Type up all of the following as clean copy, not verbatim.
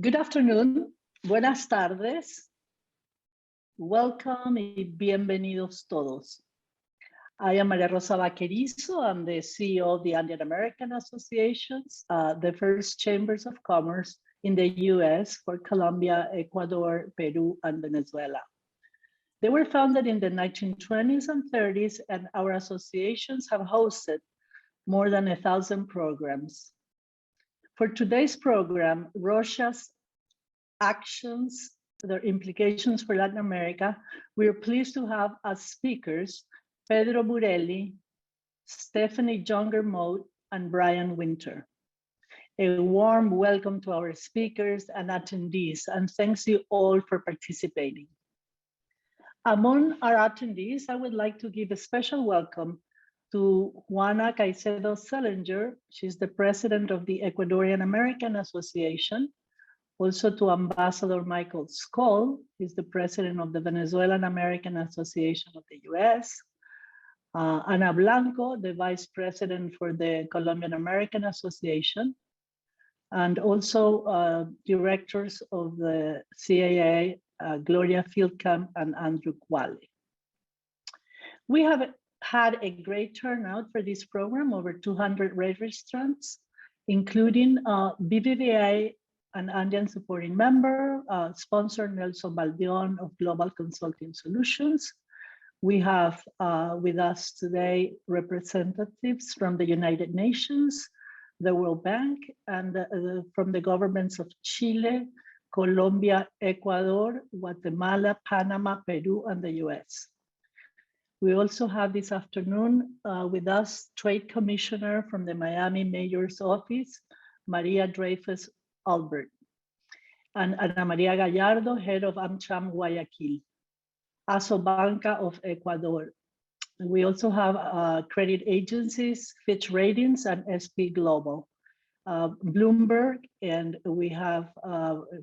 Good afternoon, buenas tardes, welcome y bienvenidos todos. I am Maria Rosa Vaquerizo. I'm the CEO of the Andean American Associations, the first chambers of commerce in the US for Colombia, Ecuador, Peru, and Venezuela. They were founded in the 1920s and 30s, and our associations have hosted more than 1,000 programs. For today's program, Russia's actions, their implications for Latin America, we are pleased to have as speakers Pedro Burelli, Stephanie Younger-Mote, and Brian Winter. A warm welcome to our speakers and attendees, and thanks you all for participating. Among our attendees, I would like to give a special welcome to Juana Caicedo Selinger. She's the president of the Ecuadorian American Association. Also to Ambassador Michael Skoll, he's the president of the Venezuelan American Association of the US. Ana Blanco, the vice president for the Colombian American Association. And also directors of the CAA, Gloria Fieldcamp and Andrew Qualley. We have had a great turnout for this program, over 200 registrants, including BBVA, an Andean supporting member, sponsor Nelson Baldion of Global Consulting Solutions. We have with us today representatives from the United Nations, the World Bank, and from the governments of Chile, Colombia, Ecuador, Guatemala, Panama, Peru, and the US. We also have this afternoon with us Trade Commissioner from the Miami Mayor's Office, Maria Dreyfus Albert, and Ana Maria Gallardo, head of AmCham Guayaquil, Asobanca of Ecuador. We also have credit agencies, Fitch Ratings and SP Global, Bloomberg, and we have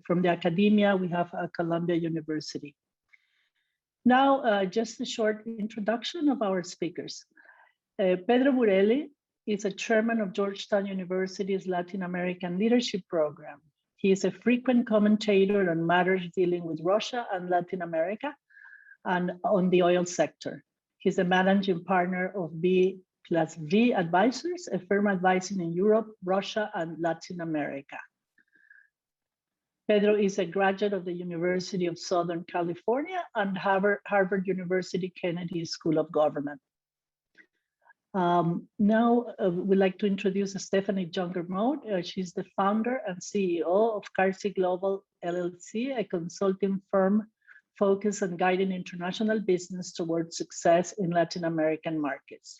from the academia, we have Columbia University. Now, just a short introduction of our speakers. Pedro Burelli is a chairman of Georgetown University's Latin American Leadership Program. He is a frequent commentator on matters dealing with Russia and Latin America and on the oil sector. He's a managing partner of B+V Advisors, a firm advising in Europe, Russia, and Latin America. Pedro is a graduate of the University of Southern California and Harvard University Kennedy School of Government. Now we'd like to introduce Stephanie Younger-Mote. She's the founder and CEO of Carsey Global LLC, a consulting firm focused on guiding international business towards success in Latin American markets.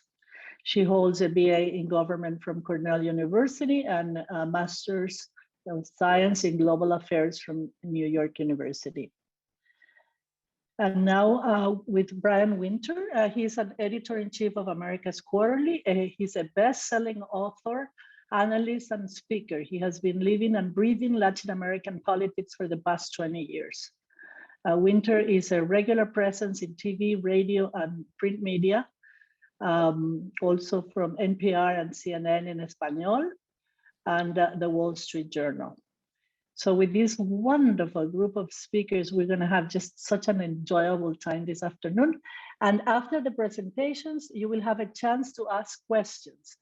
She holds a BA in government from Cornell University and a master's of science in global affairs from New York University. And now with Brian Winter, he's an editor-in-chief of America's Quarterly. He's a best-selling author, analyst, and speaker. He has been living and breathing Latin American politics for the past 20 years. Winter is a regular presence in TV, radio, and print media, also from NPR and CNN in Espanol, and the Wall Street Journal. So with this wonderful group of speakers, we're going to have just such an enjoyable time this afternoon. And after the presentations, you will have a chance to ask questions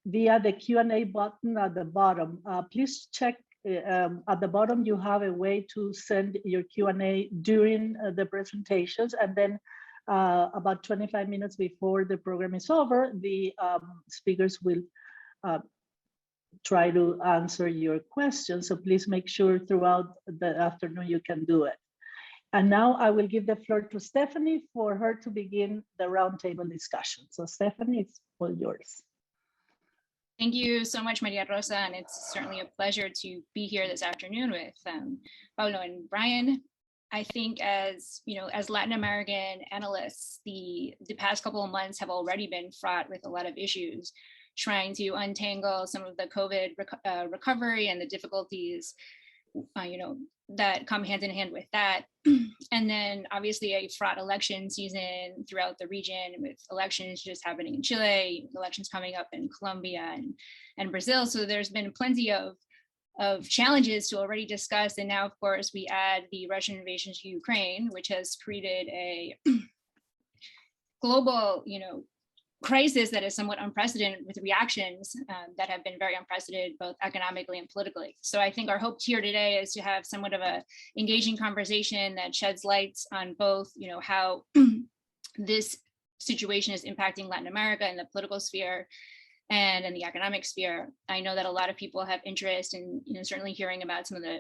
via the Q&A button at the bottom. Please check at the bottom, you have a way to send your Q&A during the presentations. And then about 25 minutes before the program is over, the speakers will try to answer your questions. So please make sure throughout the afternoon you can do it. And now I will give the floor to Stephanie for her to begin the roundtable discussion. So Stephanie, it's all yours. Thank you so much, Maria Rosa, and it's certainly a pleasure to be here this afternoon with Paulo and Brian. I think as Latin American analysts, the past couple of months have already been fraught with a lot of issues, trying to untangle some of the COVID recovery and the difficulties, that come hand in hand with that. And then obviously a fraught election season throughout the region, with elections just happening in Chile, elections coming up in Colombia and Brazil. So there's been plenty of of challenges to already discuss. And now, of course, we add the Russian invasion to Ukraine, which has created a global, crisis that is somewhat unprecedented, with reactions that have been very unprecedented, both economically and politically. So I think our hope here today is to have somewhat of a engaging conversation that sheds lights on both, how this situation is impacting Latin America in the political sphere and in the economic sphere. I know that a lot of people have interest in, certainly hearing about some of the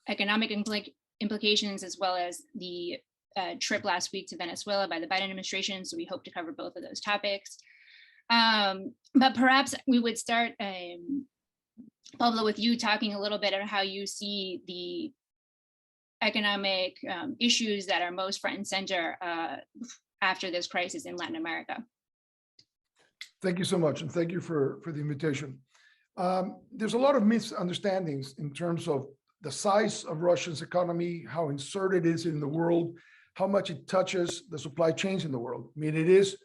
economic implications, as well as the trip last week to Venezuela by the Biden administration. So we hope to cover both of those topics. But perhaps we would start, Pablo, with you talking a little bit about how you see the economic issues that are most front and center after this crisis in Latin America. Thank you so much, and thank you for the invitation. There's a lot of misunderstandings in terms of the size of Russia's economy, how inserted it is in the world, how much it touches the supply chains in the world. I mean, it is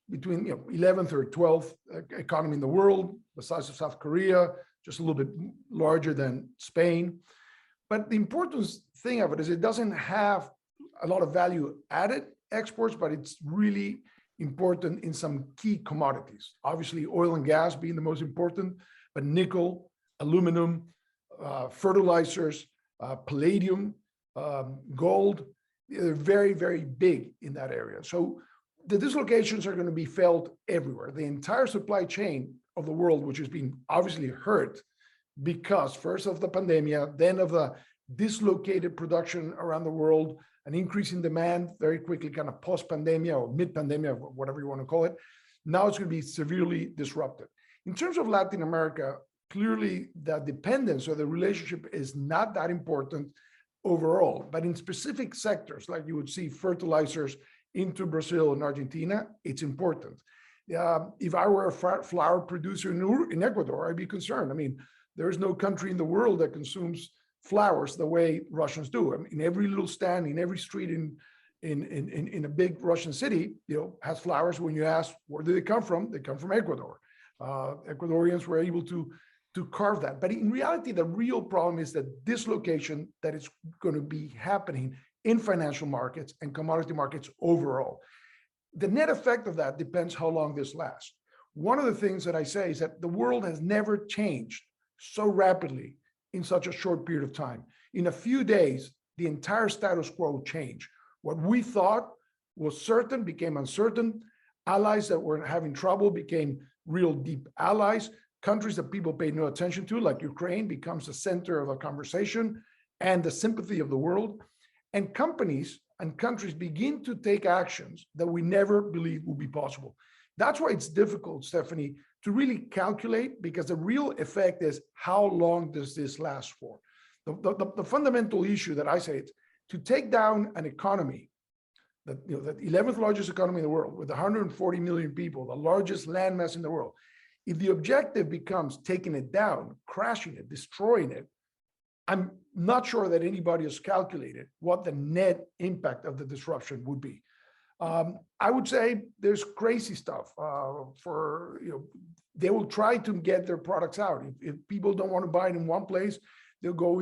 between 11th or 12th economy in the world, the size of South Korea, just a little bit larger than Spain. But the important thing of it is it doesn't have a lot of value added exports, but it's really important in some key commodities. Obviously, oil and gas being the most important, but nickel, aluminum, fertilizers, palladium, gold, they're very, very big in that area. So the dislocations are going to be felt everywhere. The entire supply chain of the world, which has been obviously hurt because first of the pandemic, then of the dislocated production around the world, an increase in demand very quickly, kind of post-pandemic or mid-pandemic, whatever you want to call it. Now it's going to be severely disrupted. In terms of Latin America, clearly the dependence or the relationship is not that important overall, but in specific sectors, like you would see fertilizers into Brazil and Argentina, it's important. If I were a flour producer in Ecuador, I'd be concerned. I mean, there's no country in the world that consumes flowers the way Russians do. I mean, in every little stand, in every street in a big Russian city, has flowers. When you ask where do they come from Ecuador. Ecuadorians were able to carve that. But in reality, the real problem is the dislocation that is going to be happening in financial markets and commodity markets overall. The net effect of that depends how long this lasts. One of the things that I say is that the world has never changed so rapidly in such a short period of time. In a few days, the entire status quo changed. What we thought was certain became uncertain. Allies that were having trouble became real deep allies. Countries that people paid no attention to, like Ukraine, becomes the center of a conversation and the sympathy of the world. And companies and countries begin to take actions that we never believed would be possible. That's why it's difficult, Stephanie, to really calculate, because the real effect is how long does this last for? The fundamental issue that I say is to take down an economy, the 11th largest economy in the world with 140 million people, the largest landmass in the world. If the objective becomes taking it down, crashing it, destroying it, I'm not sure that anybody has calculated what the net impact of the disruption would be. I would say there's crazy stuff they will try to get their products out. If people don't want to buy it in one place, they'll go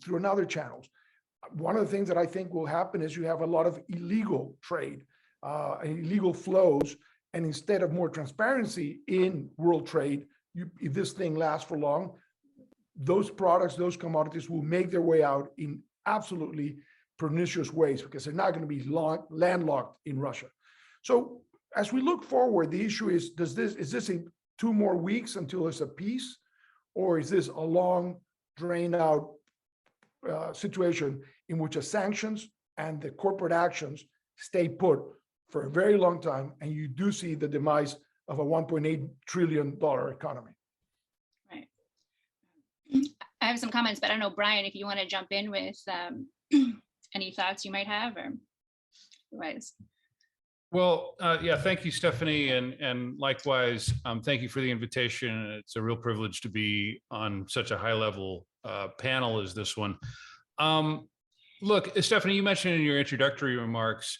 through another channels. One of the things that I think will happen is you have a lot of illegal trade, illegal flows, and instead of more transparency in world trade, if this thing lasts for long, those products, those commodities will make their way out in absolutely pernicious ways because they're not going to be landlocked in Russia. So as we look forward, the issue is, is this in 2 more weeks until there's a peace, or is this a long, drain out situation in which the sanctions and the corporate actions stay put for a very long time, and you do see the demise of a $1.8 trillion economy? Right. I have some comments, but I don't know, Brian, if you want to jump in with any thoughts you might have, or otherwise. Well, yeah, thank you, Stephanie, and likewise, thank you for the invitation. It's a real privilege to be on such a high-level panel as this one. Look, Stephanie, you mentioned in your introductory remarks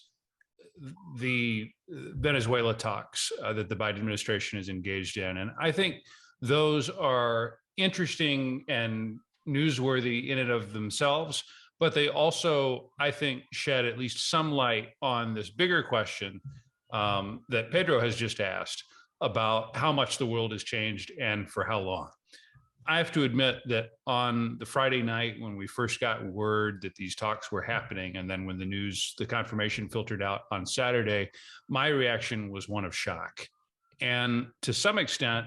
the Venezuela talks that the Biden administration is engaged in, and I think those are interesting and newsworthy in and of themselves, but they also, I think, shed at least some light on this bigger question that Pedro has just asked about how much the world has changed and for how long. I have to admit that on the Friday night when we first got word that these talks were happening, and then when the confirmation filtered out on Saturday, my reaction was one of shock. And to some extent,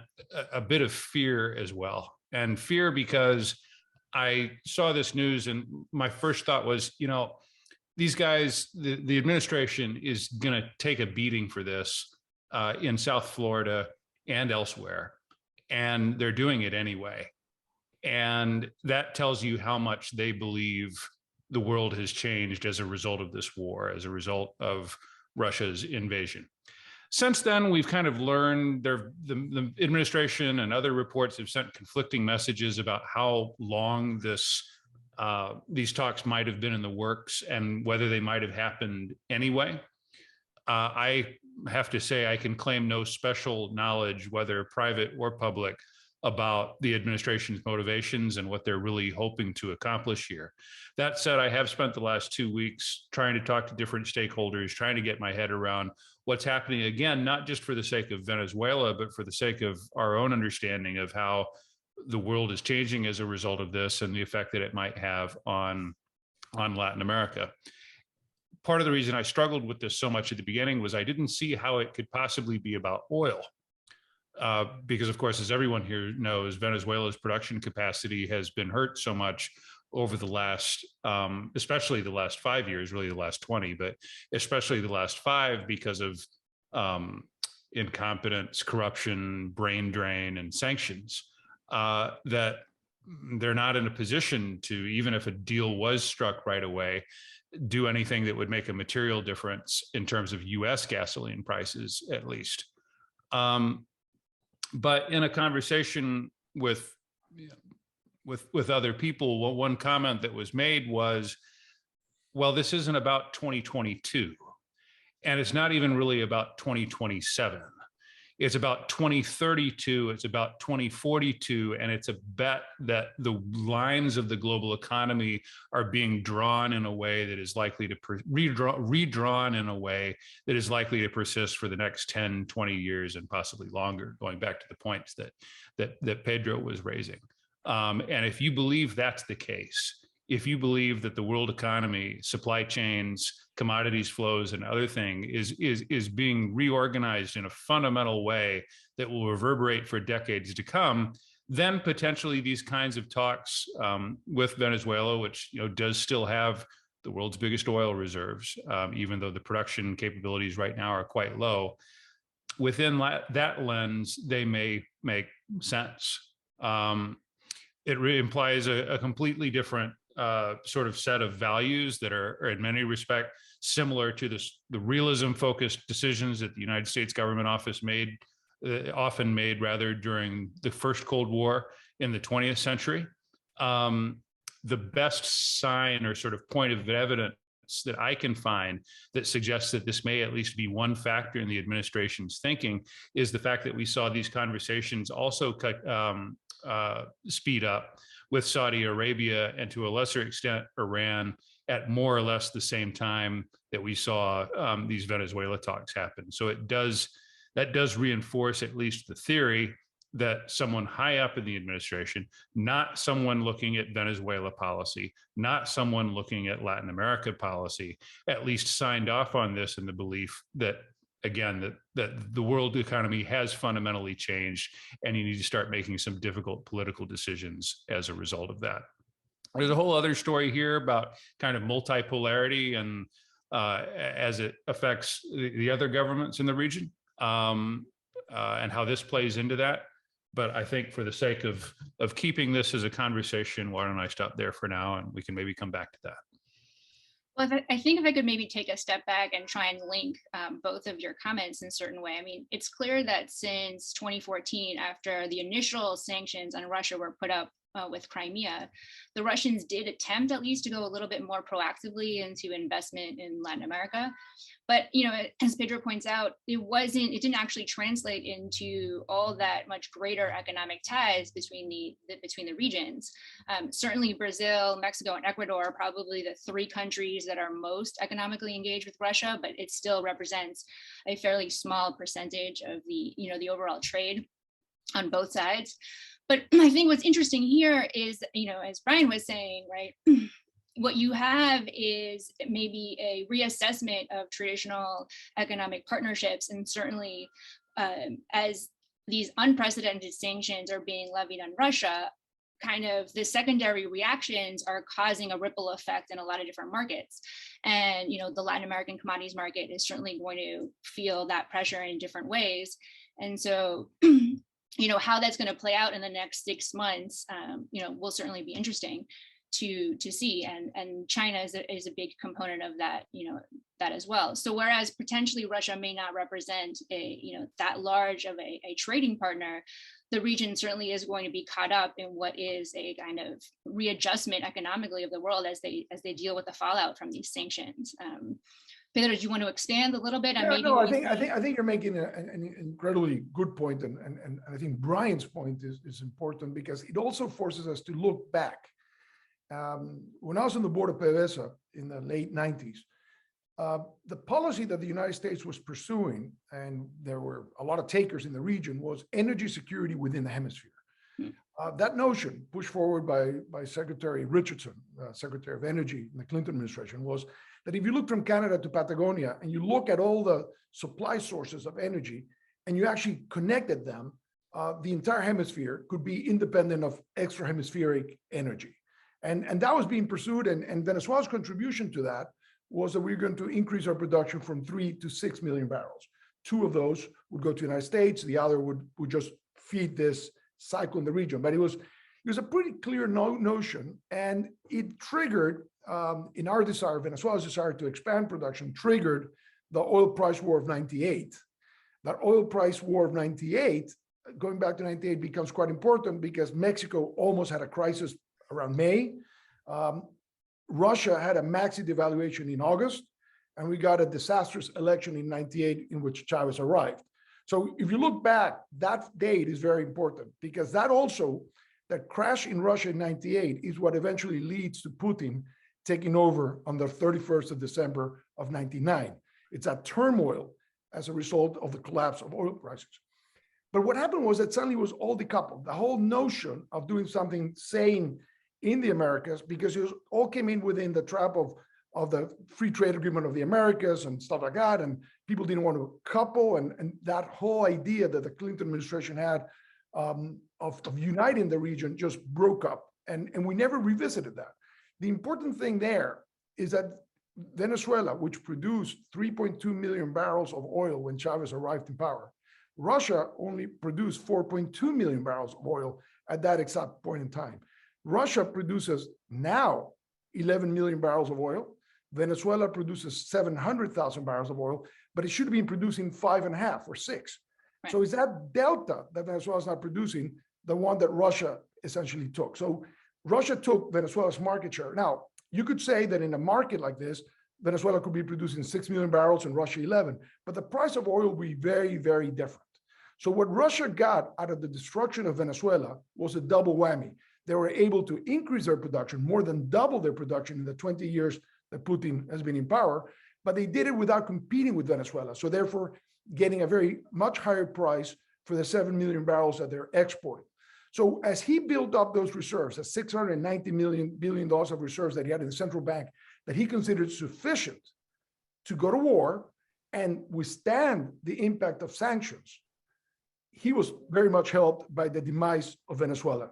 a bit of fear as well. And fear because I saw this news and my first thought was, these guys, the administration is going to take a beating for this in South Florida and elsewhere. And they're doing it anyway. And that tells you how much they believe the world has changed as a result of this war, as a result of Russia's invasion. Since then, we've kind of learned the administration and other reports have sent conflicting messages about how long these talks might have been in the works and whether they might have happened anyway. I have to say I can claim no special knowledge, whether private or public, about the administration's motivations and what they're really hoping to accomplish here. That said, I have spent the last 2 weeks trying to talk to different stakeholders, trying to get my head around what's happening, again, not just for the sake of Venezuela, but for the sake of our own understanding of how the world is changing as a result of this and the effect that it might have on Latin America. Part of the reason I struggled with this so much at the beginning was I didn't see how it could possibly be about oil. Because of course, as everyone here knows, Venezuela's production capacity has been hurt so much over the last, especially the last 5 years, really the last 20, but especially the last 5 because of incompetence, corruption, brain drain, and sanctions, that they're not in a position to, even if a deal was struck right away, do anything that would make a material difference in terms of US gasoline prices, at least. But in a conversation with other people, one comment that was made was, well, this isn't about 2022, and it's not even really about 2027. It's about 2032, it's about 2042, and it's a bet that the lines of the global economy are being drawn in a way that is likely to redrawn in a way that is likely to persist for the next 10, 20 years and possibly longer, going back to the points that Pedro was raising. And if you believe that's the case, if you believe that the world economy, supply chains, commodities flows, and other thing is being reorganized in a fundamental way that will reverberate for decades to come, then potentially these kinds of talks with Venezuela, which does still have the world's biggest oil reserves, even though the production capabilities right now are quite low, within that lens, they may make sense. It implies a completely different sort of set of values that are in many respects similar to the realism-focused decisions that the United States government often made rather during the first Cold War in the 20th century. The best sign or sort of point of evidence that I can find that suggests that this may at least be one factor in the administration's thinking is the fact that we saw these conversations also speed up with Saudi Arabia and to a lesser extent Iran at more or less the same time that we saw these Venezuela talks happen. So that does reinforce at least the theory that someone high up in the administration, not someone looking at Venezuela policy, not someone looking at Latin America policy, at least signed off on this in the belief that, again, that the world economy has fundamentally changed and you need to start making some difficult political decisions as a result of that. There's a whole other story here about kind of multipolarity and as it affects the other governments in the region and how this plays into that. But I think for the sake of keeping this as a conversation, why don't I stop there for now and we can maybe come back to that. Well, I think if I could maybe take a step back and try and link both of your comments in a certain way. I mean, it's clear that since 2014, after the initial sanctions on Russia were put up with Crimea, the Russians did attempt at least to go a little bit more proactively into investment in Latin America. But, as Pedro points out, it didn't actually translate into all that much greater economic ties between the regions. Certainly Brazil, Mexico, and Ecuador are probably the three countries that are most economically engaged with Russia, but it still represents a fairly small percentage of the overall trade on both sides. But I think what's interesting here is, as Brian was saying, right, what you have is maybe a reassessment of traditional economic partnerships. And certainly as these unprecedented sanctions are being levied on Russia, kind of the secondary reactions are causing a ripple effect in a lot of different markets. And, the Latin American commodities market is certainly going to feel that pressure in different ways. And so, how that's going to play out in the next 6 months, will certainly be interesting to see, and China is a big component of that, that as well. So whereas potentially Russia may not represent that large of a trading partner, the region certainly is going to be caught up in what is a kind of readjustment economically of the world as they deal with the fallout from these sanctions. Pedro, do you want to expand a little bit? Yeah, no, I think you're making an incredibly good point, and I think Brian's point is important because it also forces us to look back. When I was on the board of PDVSA in the late 90s, the policy that the United States was pursuing, and there were a lot of takers in the region, was energy security within the hemisphere. That notion, pushed forward by Secretary Richardson, Secretary of Energy in the Clinton administration, was that if you look from Canada to Patagonia and you look at all the supply sources of energy and you actually connected them, the entire hemisphere could be independent of extra hemispheric energy. And that was being pursued, and Venezuela's contribution to that was that we were going to increase our production from 3 to 6 million barrels. 2 of those would go to the United States, the other would just feed this cycle in the region. But it was a pretty clear notion, and it triggered, in our desire, Venezuela's desire to expand production, triggered the oil price war of 98. That oil price war of 98, going back to 98, becomes quite important because Mexico almost had a crisis around May. Russia had a massive devaluation in August, and we got a disastrous election in 98 in which Chavez arrived. So if you look back, that date is very important because that crash in Russia in 98 is what eventually leads to Putin taking over on the 31st of December of 99. It's that turmoil as a result of the collapse of oil prices. But what happened was that suddenly it was all decoupled. The whole notion of doing something sane in the Americas, because it all came in within the trap of the free trade agreement of the Americas and stuff like that, and people didn't want to couple, and that whole idea that the Clinton administration had of uniting the region just broke up, and we never revisited that. The important thing there is that Venezuela, which produced 3.2 million barrels of oil when Chavez arrived in power, Russia only produced 4.2 million barrels of oil at that exact point in time. Russia produces now 11 million barrels of oil. Venezuela produces 700,000 barrels of oil, but it should have been producing 5.5 or 6. Right. So is that delta that Venezuela is not producing the one that Russia essentially took? So Russia took Venezuela's market share. Now, you could say that in a market like this, Venezuela could be producing 6 million barrels and Russia 11, but the price of oil will be very, very different. So what Russia got out of the destruction of Venezuela was a double whammy. They were able to increase their production, more than double their production in the 20 years that Putin has been in power, but they did it without competing with Venezuela. So therefore, getting a very much higher price for the 7 million barrels that they're exporting. So as he built up those reserves, the $690 billion of reserves that he had in the central bank, that he considered sufficient to go to war and withstand the impact of sanctions, he was very much helped by the demise of Venezuela.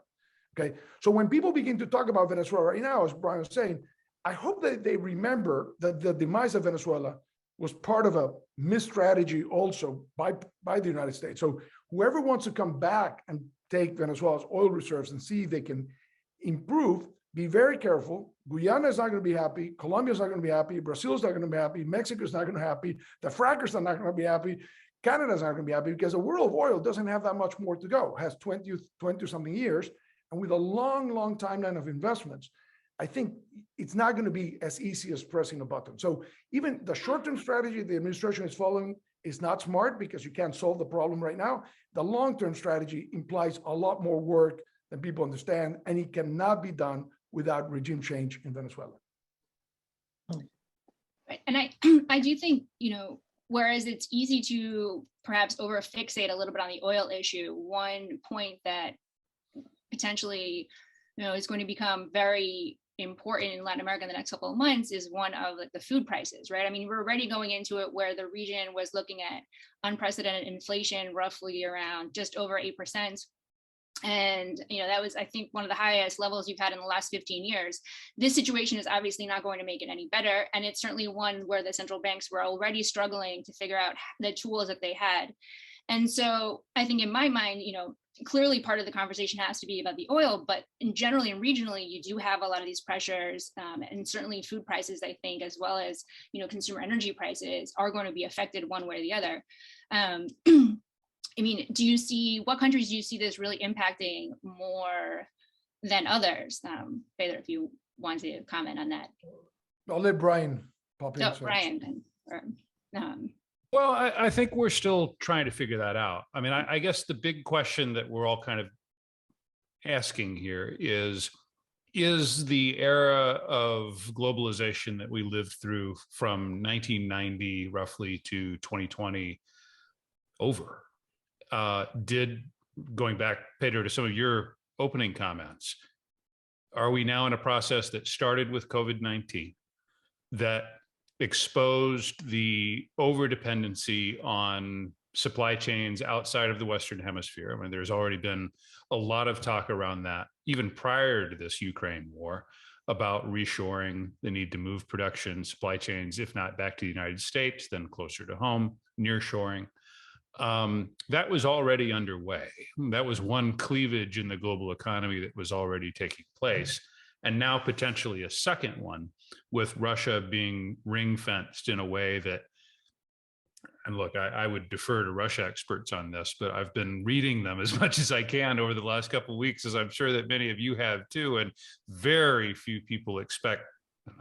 Okay, so when people begin to talk about Venezuela right now, as Brian was saying, I hope that they remember that the demise of Venezuela was part of a misstrategy also by the United States. So whoever wants to come back and take Venezuela's oil reserves and see if they can improve, be very careful. Guyana is not going to be happy. Colombia is not going to be happy. Brazil is not going to be happy. Mexico is not going to be happy. The frackers are not going to be happy. Canada is not going to be happy because the world of oil doesn't have that much more to go. It has 20 something years. And with a long, long timeline of investments, I think it's not going to be as easy as pressing a button. So even the short-term strategy the administration is following is not smart because you can't solve the problem right now. The long-term strategy implies a lot more work than people understand, and it cannot be done without regime change in Venezuela. Right. And I do think, whereas it's easy to perhaps over fixate a little bit on the oil issue, one point that potentially, is going to become very important in Latin America in the next couple of months is one of the food prices, right? I mean, we're already going into it where the region was looking at unprecedented inflation, roughly around just over 8%. And, that was, I think, one of the highest levels you've had in the last 15 years. This situation is obviously not going to make it any better. And it's certainly one where the central banks were already struggling to figure out the tools that they had. And so I think in my mind, clearly part of the conversation has to be about the oil, but generally and regionally, you do have a lot of these pressures, and certainly food prices, I think, as well as, consumer energy prices are going to be affected one way or the other. I mean, what countries do you see this really impacting more than others? Pedro, if you want to comment on that. I'll let Brian pop in. So, Brian. Well, I think we're still trying to figure that out. I mean, I guess the big question that we're all kind of asking here is the era of globalization that we lived through from 1990 roughly to 2020 over? Going back, Pedro, to some of your opening comments, are we now in a process that started with COVID-19 that exposed the overdependency on supply chains outside of the Western Hemisphere? I mean, there's already been a lot of talk around that, even prior to this Ukraine war, about reshoring, the need to move production, supply chains, if not back to the United States, then closer to home, nearshoring. That was already underway. That was one cleavage in the global economy that was already taking place. And now potentially a second one, with Russia being ring-fenced in a way that, and look, I would defer to Russia experts on this, but I've been reading them as much as I can over the last couple of weeks, as I'm sure that many of you have too. And very few people expect,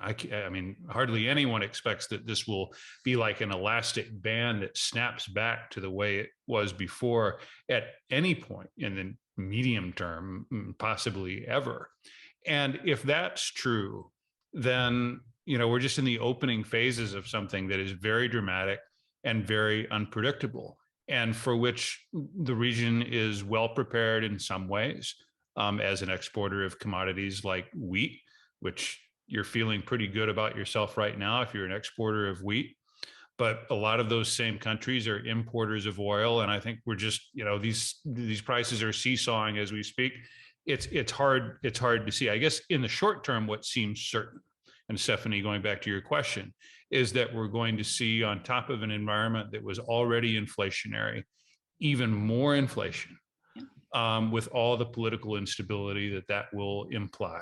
I mean, hardly anyone expects that this will be like an elastic band that snaps back to the way it was before at any point in the medium term, possibly ever. And if that's true, then, we're just in the opening phases of something that is very dramatic and very unpredictable, and for which the region is well prepared in some ways, as an exporter of commodities like wheat, which you're feeling pretty good about yourself right now if you're an exporter of wheat. But a lot of those same countries are importers of oil. And I think we're just, these prices are seesawing as we speak. It's hard to see. I guess in the short term, what seems certain, and Stephanie, going back to your question, is that we're going to see, on top of an environment that was already inflationary, even more inflation, with all the political instability that will imply.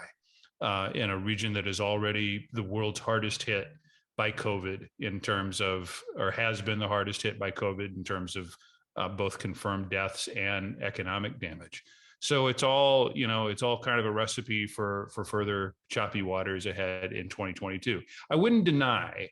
In a region that is already the world's hardest hit by COVID in terms of, or has been the hardest hit by COVID in terms of both confirmed deaths and economic damage. So it's all kind of a recipe for further choppy waters ahead in 2022. I wouldn't deny,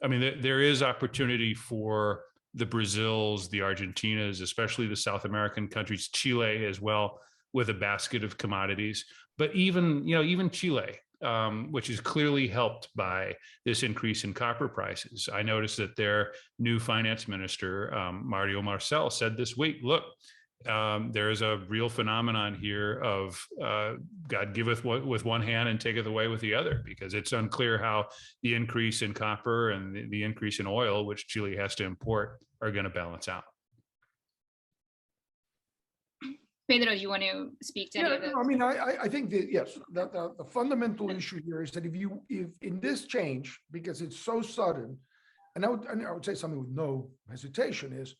I mean, there is opportunity for the Brazils, the Argentinas, especially the South American countries, Chile as well, with a basket of commodities. But even Chile, which is clearly helped by this increase in copper prices. I noticed that their new finance minister, Mario Marcel, said this week, look, there is a real phenomenon here of God giveth with one hand and taketh away with the other, because it's unclear how the increase in copper and the increase in oil, which Chile has to import, are going to balance out. Pedro, do you want to speak to any of this? I mean, I think that, yes, the fundamental issue here is that if in this change, because it's so sudden, and I would say something with no hesitation, is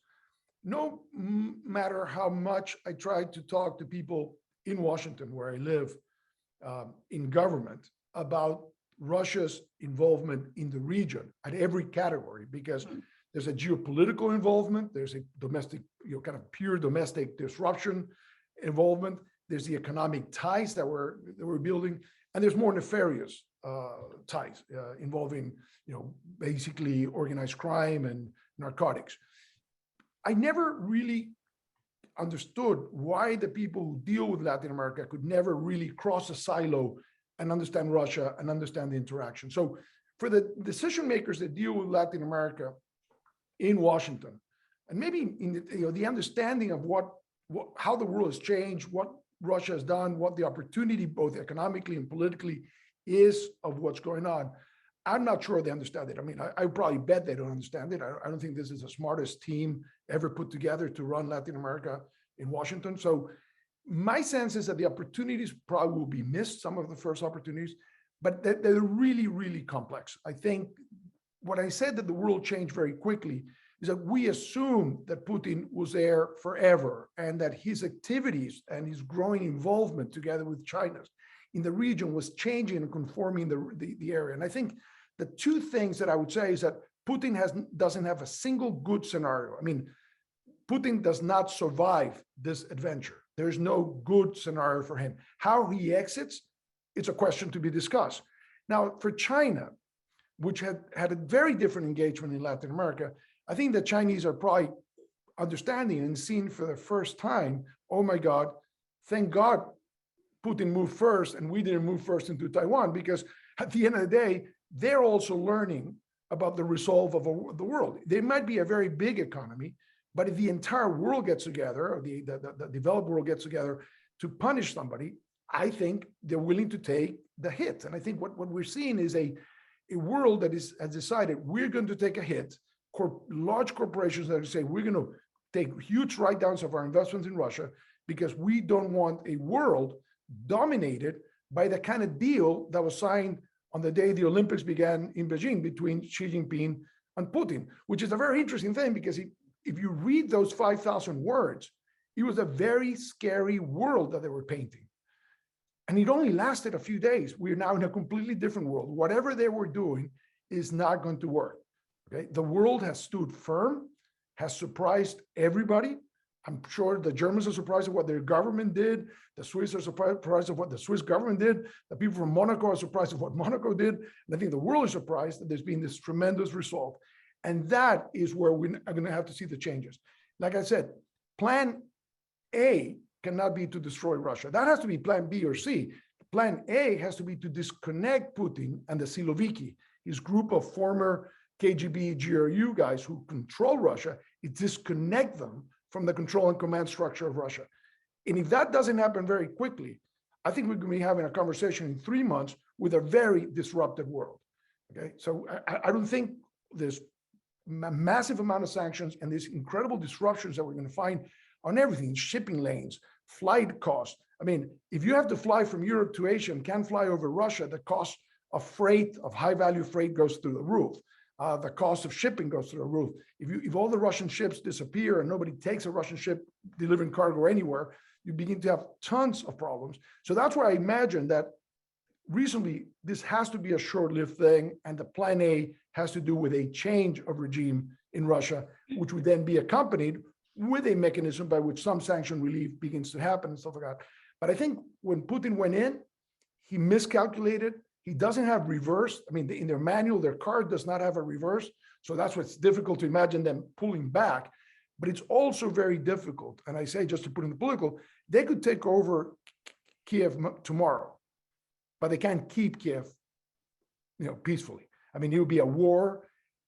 no matter how much I try to talk to people in Washington, where I live, in government, about Russia's involvement in the region at every category, because there's a geopolitical involvement, there's a domestic, kind of pure domestic disruption involvement, there's the economic ties that we're building, and there's more nefarious ties involving, basically organized crime and narcotics. I never really understood why the people who deal with Latin America could never really cross a silo and understand Russia and understand the interaction. So for the decision makers that deal with Latin America in Washington, and maybe in the understanding of how the world has changed, what Russia has done, what the opportunity both economically and politically is of what's going on, I'm not sure they understand it. I mean, I probably bet they don't understand it. I don't think this is the smartest team ever put together to run Latin America in Washington. So my sense is that the opportunities probably will be missed, some of the first opportunities, but they're really, really complex. I think what I said that the world changed very quickly is that we assumed that Putin was there forever and that his activities and his growing involvement together with China's in the region was changing and conforming the area. And I think the two things that I would say is that Putin doesn't have a single good scenario. I mean, Putin does not survive this adventure. There's no good scenario for him. How he exits, it's a question to be discussed. Now, for China, which had a very different engagement in Latin America, I think the Chinese are probably understanding and seeing for the first time, oh my God, thank God Putin moved first and we didn't move first into Taiwan, because at the end of the day, they're also learning about the resolve of the world. They might be a very big economy, but if the entire world gets together, or the developed world gets together to punish somebody, I think they're willing to take the hit. And I think what we're seeing is a world that has decided we're going to take a hit. Large corporations that say we're going to take huge write-downs of our investments in Russia because we don't want a world dominated by the kind of deal that was signed on the day the Olympics began in Beijing between Xi Jinping and Putin, which is a very interesting thing because if you read those 5,000 words, it was a very scary world that they were painting. And it only lasted a few days. We're now in a completely different world. Whatever they were doing is not going to work. Okay? The world has stood firm, has surprised everybody. I'm sure the Germans are surprised at what their government did. The Swiss are surprised at what the Swiss government did. The people from Monaco are surprised at what Monaco did. And I think the world is surprised that there's been this tremendous resolve. And that is where we are going to have to see the changes. Like I said, plan A cannot be to destroy Russia. That has to be plan B or C. Plan A has to be to disconnect Putin and the Siloviki, his group of former KGB, GRU guys who control Russia, disconnect them from the control and command structure of Russia. And if that doesn't happen very quickly, I think we're going to be having a conversation in 3 months with a very disrupted world. Okay, so I don't think there's a massive amount of sanctions and these incredible disruptions that we're going to find on everything, shipping lanes, flight costs. I mean, if you have to fly from Europe to Asia and can't fly over Russia, the cost of freight, of high value freight goes through the roof. The cost of shipping goes through the roof. If all the Russian ships disappear and nobody takes a Russian ship delivering cargo anywhere, you begin to have tons of problems. So that's why I imagine that reasonably, this has to be a short-lived thing, and the plan A has to do with a change of regime in Russia, which would then be accompanied with a mechanism by which some sanction relief begins to happen and stuff like that. But I think when Putin went in, he miscalculated. He doesn't have reverse. I mean, in their manual, their card does not have a reverse. So that's what's difficult to imagine them pulling back. But it's also very difficult. And I say, just to put in the political, they could take over Kiev tomorrow, but they can't keep Kiev, peacefully. I mean, it would be a war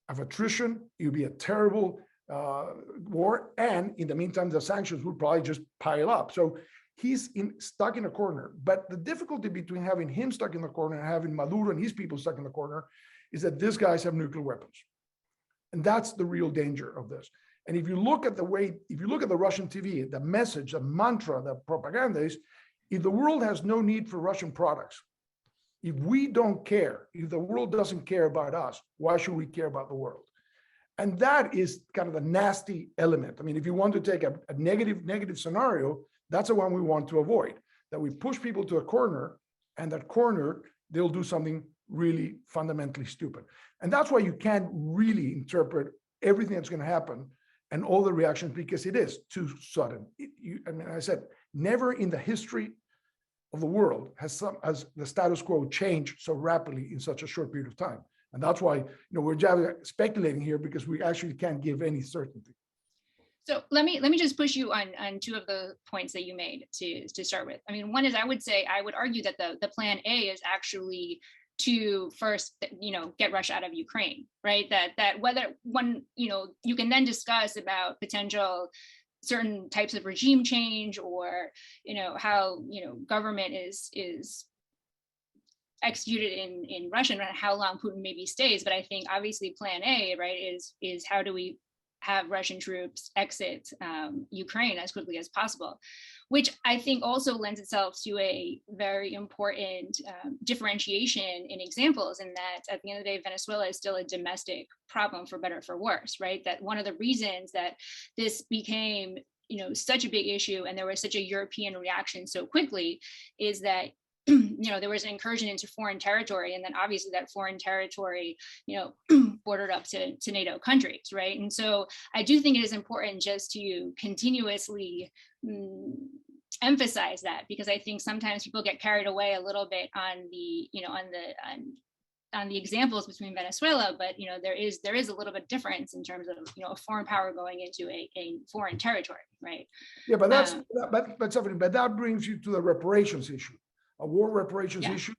of attrition. It would be a terrible war. And in the meantime, the sanctions would probably just pile up. So he's stuck in a corner. But the difficulty between having him stuck in the corner and having Maduro and his people stuck in the corner is that these guys have nuclear weapons. And that's the real danger of this. And if you look at the Russian TV, the message, the mantra, the propaganda is, if the world has no need for Russian products, if we don't care, if the world doesn't care about us, why should we care about the world? And that is kind of the nasty element. I mean, if you want to take a negative scenario, that's the one we want to avoid, that we push people to a corner, and that corner, they'll do something really fundamentally stupid. And that's why you can't really interpret everything that's going to happen and all the reactions, because it is too sudden. I said, Never in the history of the world has the status quo changed so rapidly in such a short period of time. And that's why, we're just speculating here because we actually can't give any certainty. So let me just push you on two of the points that you made to start with. I mean, one is I would argue that the plan A is actually to first, get Russia out of Ukraine, right? That whether one, you can then discuss about potential certain types of regime change or, how, government is executed in Russia and how long Putin maybe stays. But I think obviously plan A, right, is how do we have Russian troops exit Ukraine as quickly as possible, which I think also lends itself to a very important differentiation in examples, in that at the end of the day, Venezuela is still a domestic problem, for better or for worse, right? That one of the reasons that this became such a big issue and there was such a European reaction so quickly is that there was an incursion into foreign territory, and then obviously that foreign territory, bordered up to NATO countries, right? And so I do think it is important just to continuously emphasize that, because I think sometimes people get carried away a little bit on the, on the examples between Venezuela, but there is a little bit difference in terms of a foreign power going into a foreign territory, right? Yeah, but that brings you to the reparations issue. A war reparations issue,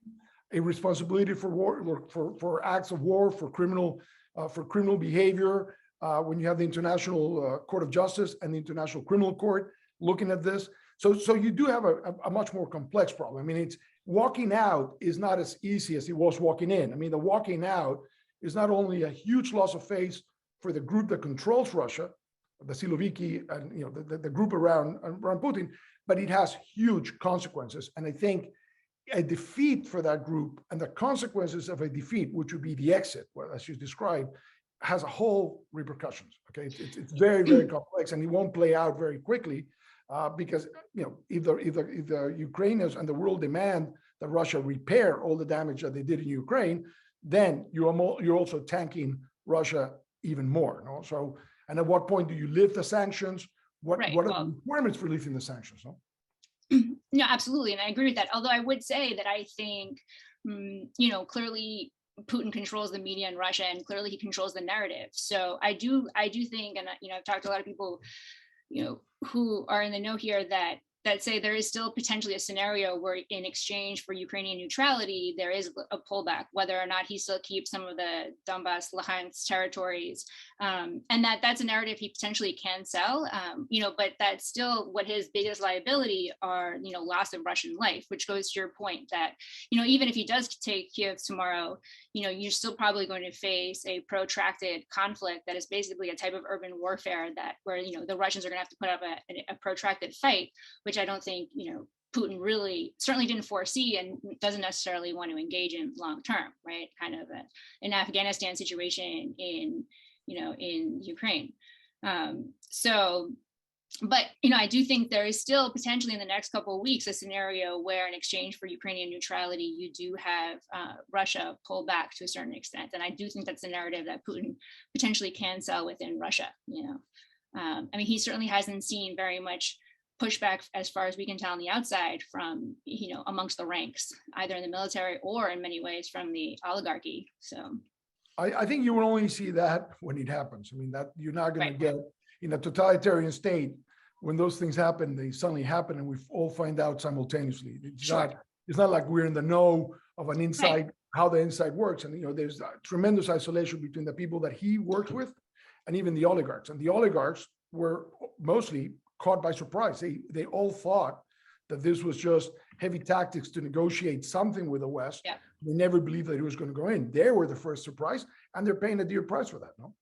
a responsibility for war, for acts of war, for criminal behavior. When you have the International Court of Justice and the International Criminal Court looking at this, so you do have a much more complex problem. I mean, it's walking out is not as easy as it was walking in. I mean, the walking out is not only a huge loss of face for the group that controls Russia, the Siloviki, and the group around Putin, but it has huge consequences. And I think a defeat for that group and the consequences of a defeat, which would be the exit, well, as you described, has a whole repercussions. Okay, it's very, very complex, and it won't play out very quickly because if the Ukrainians and the world demand that Russia repair all the damage that they did in Ukraine, then you're also tanking Russia even more. So, and at what point do you lift the sanctions? What are the requirements for lifting the sanctions? No, absolutely. And I agree with that. Although I would say that I think, clearly Putin controls the media in Russia, and clearly he controls the narrative. So I do think, and I've talked to a lot of people, who are in the know here that say there is still potentially a scenario where in exchange for Ukrainian neutrality, there is a pullback, whether or not he still keeps some of the Donbass, Luhansk territories. And that's a narrative he potentially can sell, but that's still what his biggest liability are, loss of Russian life, which goes to your point that, even if he does take Kiev tomorrow, you're still probably going to face a protracted conflict that is basically a type of urban warfare where the Russians are going to have to put up a protracted fight, which I don't think, Putin certainly didn't foresee and doesn't necessarily want to engage in long term, right? Kind of an Afghanistan situation in Ukraine. But I do think there is still potentially in the next couple of weeks a scenario where in exchange for Ukrainian neutrality, you do have Russia pull back to a certain extent. And I do think that's a narrative that Putin potentially can sell within Russia. He certainly hasn't seen very much pushback, as far as we can tell on the outside, from amongst the ranks, either in the military or in many ways from the oligarchy. So I think you will only see that when it happens. I mean, that you're not going to get in a totalitarian state. When those things happen, they suddenly happen, and we all find out simultaneously. It's not like we're in the know of an inside, how the inside works. And there's a tremendous isolation between the people that he worked with, and even the oligarchs. And the oligarchs were mostly caught by surprise. They all thought that this was just heavy tactics to negotiate something with the West. Yeah. They never believed that it was going to go in. They were the first surprise, and they're paying a dear price for that. No.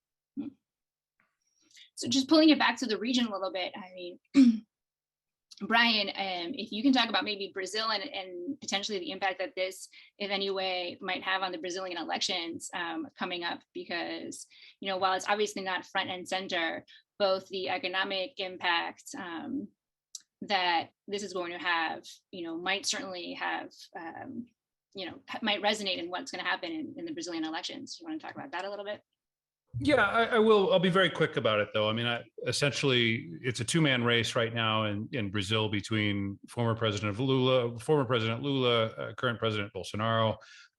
So just pulling it back to the region a little bit, Brian, if you can talk about maybe Brazil and potentially the impact that this, if any way, might have on the Brazilian elections coming up, because, while it's obviously not front and center, both the economic impact that this is going to have, might certainly have, might resonate in what's going to happen in the Brazilian elections. You want to talk about that a little bit? Yeah, I will. I'll be very quick about it, though. I mean, essentially, it's a two-man race right now in Brazil between former President Lula, current President Bolsonaro.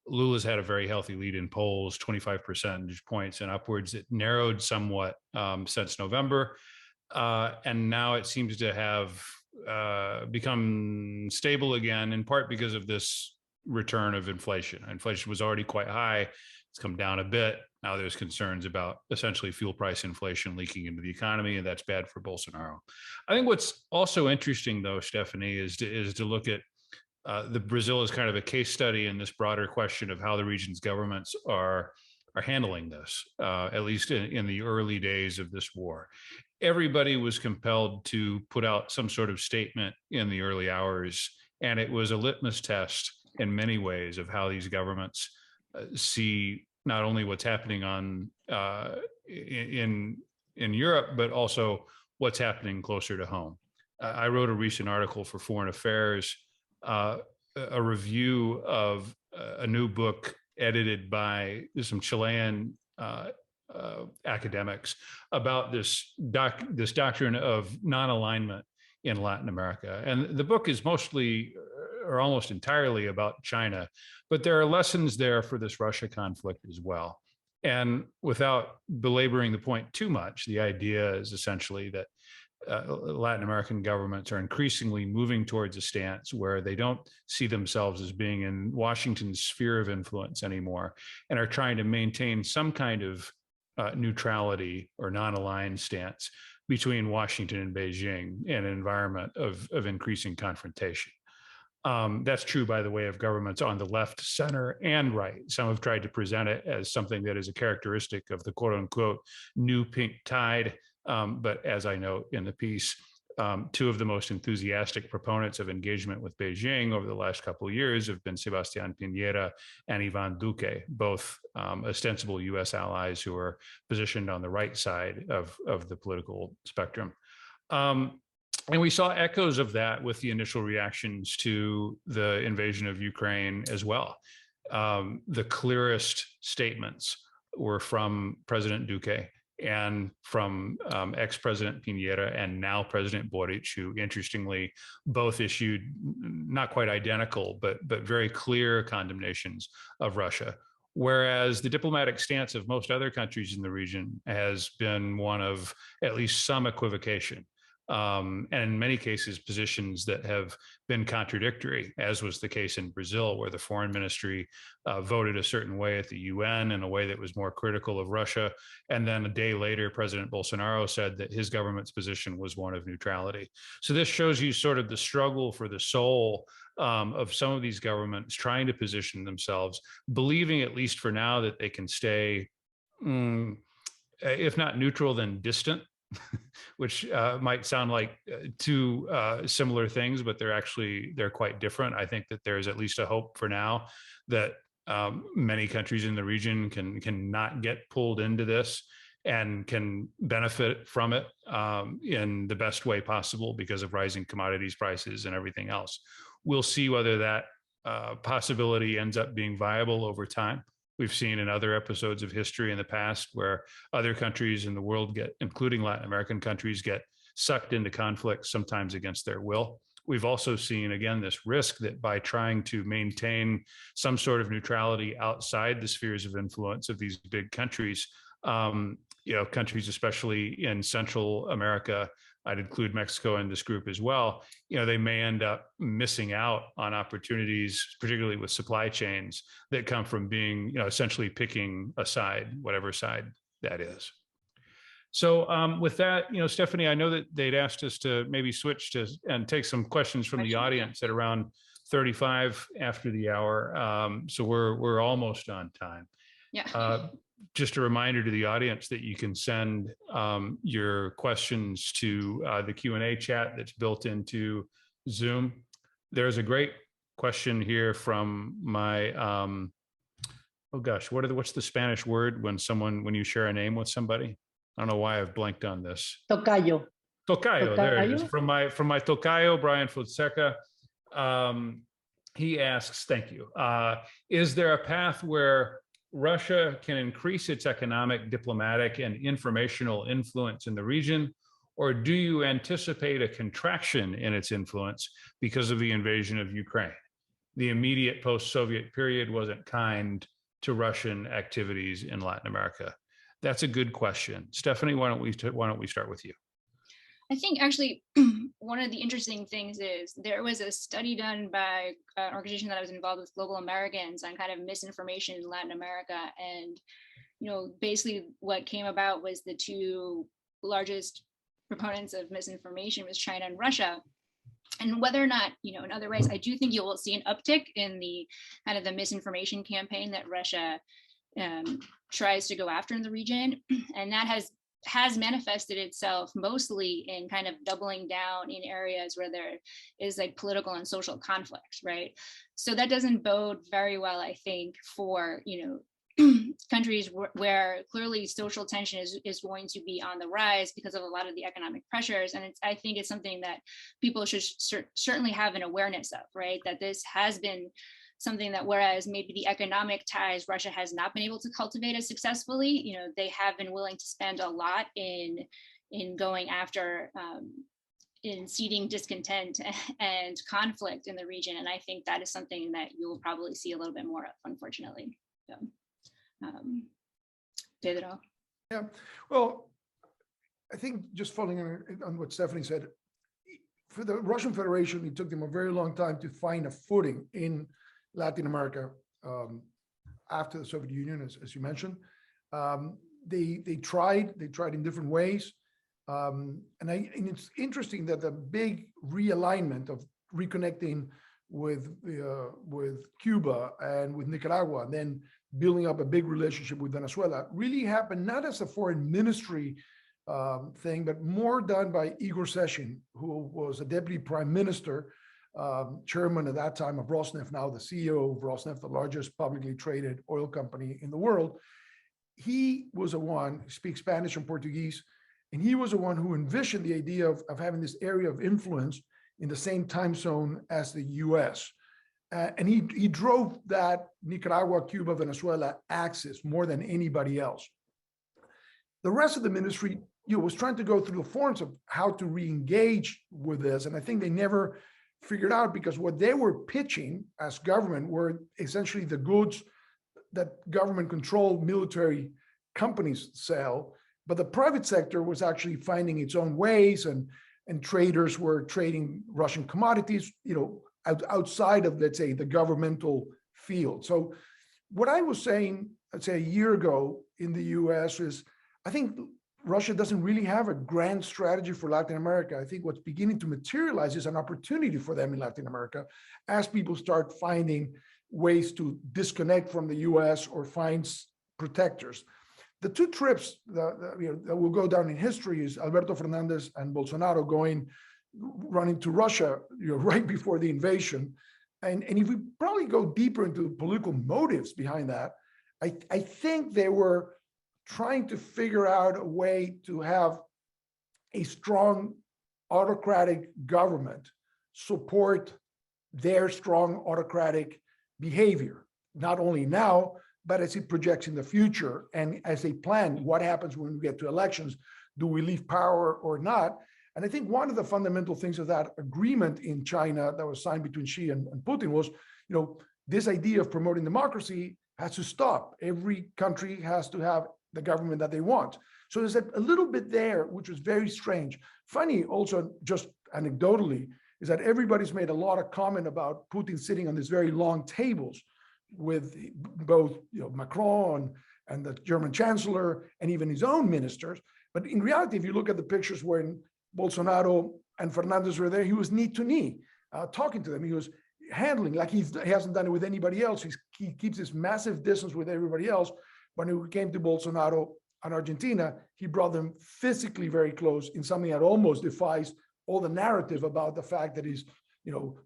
Lula's had a very healthy lead in polls, 25 percentage points and upwards. It narrowed somewhat since November, and now it seems to have become stable again, in part because of this return of inflation. Inflation was already quite high. It's come down a bit. Now there's concerns about essentially fuel price inflation leaking into the economy, and that's bad for Bolsonaro. I think what's also interesting, though, Stephanie, is to look at the Brazil as kind of a case study in this broader question of how the region's governments are handling this, at least in the early days of this war. Everybody was compelled to put out some sort of statement in the early hours, and it was a litmus test in many ways of how these governments see not only what's happening in Europe, but also what's happening closer to home. I wrote a recent article for Foreign Affairs, a review of a new book edited by some Chilean academics about this doctrine of non-alignment in Latin America. And the book is mostly or almost entirely about China, but there are lessons there for this Russia conflict as well. And without belaboring the point too much, the idea is essentially that Latin American governments are increasingly moving towards a stance where they don't see themselves as being in Washington's sphere of influence anymore, and are trying to maintain some kind of neutrality or non-aligned stance between Washington and Beijing in an environment of increasing confrontation. That's true, by the way, of governments on the left, center, and right. Some have tried to present it as something that is a characteristic of the quote unquote new pink tide. But as I note in the piece, two of the most enthusiastic proponents of engagement with Beijing over the last couple of years have been Sebastián Piñera and Iván Duque, both ostensible US allies who are positioned on the right side of the political spectrum. And we saw echoes of that with the initial reactions to the invasion of Ukraine as well. The clearest statements were from President Duque and from ex-President Piñera and now President Boric, who interestingly both issued not quite identical, but very clear condemnations of Russia. Whereas the diplomatic stance of most other countries in the region has been one of at least some equivocation. And in many cases, positions that have been contradictory, as was the case in Brazil, where the foreign ministry voted a certain way at the UN in a way that was more critical of Russia. And then a day later, President Bolsonaro said that his government's position was one of neutrality. So this shows you sort of the struggle for the soul of some of these governments trying to position themselves, believing, at least for now, that they can stay, if not neutral, then distant. Which might sound like two similar things, but they're quite different. I think that there's at least a hope for now that many countries in the region can not get pulled into this and can benefit from it in the best way possible because of rising commodities prices and everything else. We'll see whether that possibility ends up being viable over time. We've seen in other episodes of history in the past where other countries in the world including Latin American countries, get sucked into conflict, sometimes against their will. We've also seen, again, this risk that by trying to maintain some sort of neutrality outside the spheres of influence of these big countries, countries especially in Central America, I'd include Mexico in this group as well, they may end up missing out on opportunities, particularly with supply chains that come from being, essentially picking a side, whatever side that is. So with that, Stephanie, I know that they'd asked us to maybe switch to and take some questions from the audience at around 35 after the hour. So we're almost on time. Yeah. Just a reminder to the audience that you can send your questions to the Q&A chat that's built into Zoom. There's a great question here from my, oh gosh, what's the Spanish word when you share a name with somebody? I don't know why I've blanked on this. Tocayo. Tocayo, there it is. From my Tocayo, Brian Fonseca. He asks, thank you. Is there a path where Russia can increase its economic, diplomatic, and informational influence in the region? Or do you anticipate a contraction in its influence because of the invasion of Ukraine? The immediate post-Soviet period wasn't kind to Russian activities in Latin America. That's a good question. Stephanie, why don't we start with you? I think actually one of the interesting things is there was a study done by an organization that I was involved with, Global Americans, on kind of misinformation in Latin America. And, basically what came about was the two largest proponents of misinformation was China and Russia. And whether or not, in other ways, I do think you will see an uptick in the kind of the misinformation campaign that Russia tries to go after in the region. And that has manifested itself mostly in kind of doubling down in areas where there is like political and social conflict, right? So that doesn't bode very well, I think, for, countries where clearly social tension is going to be on the rise because of a lot of the economic pressures. And I think it's something that people should certainly have an awareness of, right? That this has been something that, whereas maybe the economic ties Russia has not been able to cultivate as successfully, they have been willing to spend a lot in going after, in seeding discontent and conflict in the region. And I think that is something that you will probably see a little bit more of, unfortunately. So, Pedro. Yeah, well, I think just following on what Stephanie said, for the Russian Federation, it took them a very long time to find a footing in Latin America after the Soviet Union, as you mentioned. They tried in different ways. And it's interesting that the big realignment of reconnecting with Cuba and with Nicaragua, and then building up a big relationship with Venezuela, really happened not as a foreign ministry thing, but more done by Igor Sechin, who was a deputy prime minister, chairman at that time of Rosneft, now the CEO of Rosneft, the largest publicly traded oil company in the world. He was the one who speaks Spanish and Portuguese, and he was the one who envisioned the idea of having this area of influence in the same time zone as the US. And he drove that Nicaragua, Cuba, Venezuela axis more than anybody else. The rest of the ministry was trying to go through the forms of how to re-engage with this. And I think they never figured out, because what they were pitching as government were essentially the goods that government-controlled military companies sell. But the private sector was actually finding its own ways, and traders were trading Russian commodities, outside of, let's say, the governmental field. So what I was saying, let's say a year ago in the US, is I think Russia doesn't really have a grand strategy for Latin America. I think what's beginning to materialize is an opportunity for them in Latin America as people start finding ways to disconnect from the US or find protectors. The two trips that will go down in history is Alberto Fernandez and Bolsonaro running to Russia, right before the invasion. And if we probably go deeper into the political motives behind that, I think they were trying to figure out a way to have a strong autocratic government support their strong autocratic behavior, not only now, but as it projects in the future. And as they plan, what happens when we get to elections? Do we leave power or not? And I think one of the fundamental things of that agreement in China that was signed between Xi and Putin was, this idea of promoting democracy has to stop. Every country has to have the government that they want. So there's a little bit there, which was very strange. Funny also, just anecdotally, is that everybody's made a lot of comment about Putin sitting on these very long tables with both Macron and the German chancellor and even his own ministers. But in reality, if you look at the pictures when Bolsonaro and Fernandez were there, he was knee to knee, talking to them. He was handling, like he hasn't done it with anybody else. He keeps this massive distance with everybody else. When it came to Bolsonaro and Argentina, he brought them physically very close in something that almost defies all the narrative about the fact that he's,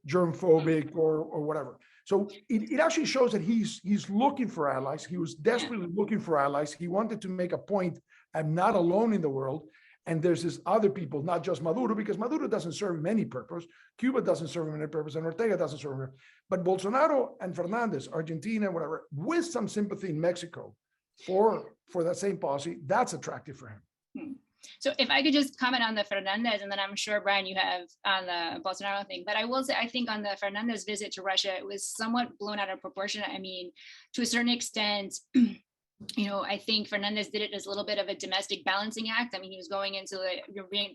germphobic or whatever. So it actually shows that he's looking for allies. He was desperately looking for allies. He wanted to make a point, I'm not alone in the world. And there's this other people, not just Maduro, because Maduro doesn't serve him any purpose. Cuba doesn't serve him any purpose, and Ortega doesn't serve him. But Bolsonaro and Fernandez, Argentina, whatever, with some sympathy in Mexico for that same policy, that's attractive for him. So if I could just comment on the Fernandez, and then I'm sure, Brian, you have on the Bolsonaro thing, but I will say, I think on the Fernandez visit to Russia, it was somewhat blown out of proportion. I mean, to a certain extent, I think Fernandez did it as a little bit of a domestic balancing act. I mean, he was going into the